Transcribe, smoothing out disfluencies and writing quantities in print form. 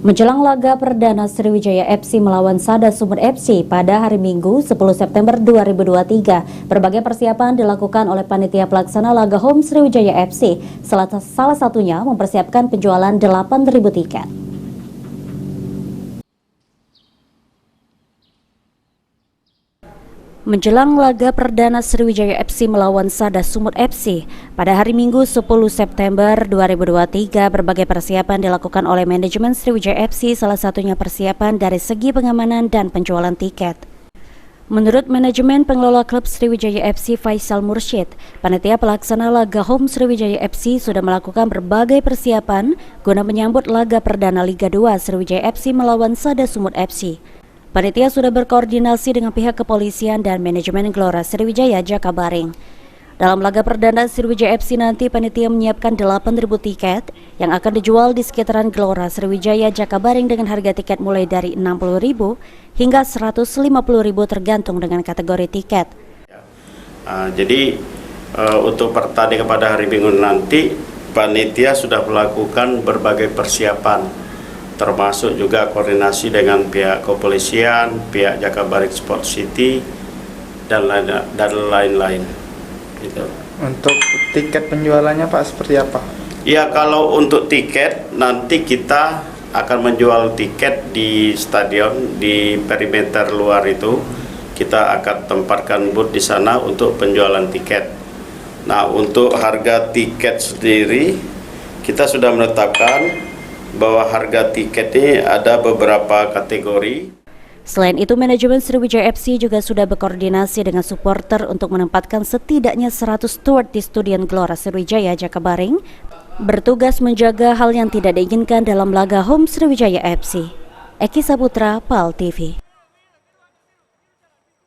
Menjelang laga perdana Sriwijaya FC melawan Sada Sumut FC pada hari Minggu 10 September 2023, berbagai persiapan dilakukan oleh panitia pelaksana laga home Sriwijaya FC, salah satunya mempersiapkan penjualan 8.000 tiket. Menjelang laga perdana Sriwijaya FC melawan Sada Sumut FC pada hari Minggu 10 September 2023, berbagai persiapan dilakukan oleh manajemen Sriwijaya FC, salah satunya persiapan dari segi pengamanan dan penjualan tiket. Menurut manajemen pengelola klub Sriwijaya FC Faisal Mursyid, panitia pelaksana laga home Sriwijaya FC sudah melakukan berbagai persiapan guna menyambut laga perdana Liga 2 Sriwijaya FC melawan Sada Sumut FC. Panitia sudah berkoordinasi dengan pihak kepolisian dan manajemen Gelora Sriwijaya Jakabaring. Dalam laga perdana Sriwijaya FC nanti, panitia menyiapkan 8.000 tiket yang akan dijual di sekitaran Gelora Sriwijaya Jakabaring dengan harga tiket mulai dari 60.000 hingga 150.000 tergantung dengan kategori tiket. Jadi untuk pertandingan pada hari Minggu nanti, panitia sudah melakukan berbagai persiapan, termasuk juga koordinasi dengan pihak kepolisian, pihak Jakabaring Sport City, dan lain-lain. Gitu. Untuk tiket penjualannya Pak seperti apa? Ya, kalau untuk tiket nanti kita akan menjual tiket di stadion, di perimeter luar itu kita akan tempatkan booth di sana untuk penjualan tiket. Nah, untuk harga tiket sendiri kita sudah menetapkan bahwa harga tiket ini ada beberapa kategori. Selain itu, manajemen Sriwijaya FC juga sudah berkoordinasi dengan supporter untuk menempatkan setidaknya 100 steward di Stadion Gelora Sriwijaya Jakabaring, bertugas menjaga hal yang tidak diinginkan dalam laga home Sriwijaya FC. Eki Saputra, PAL TV.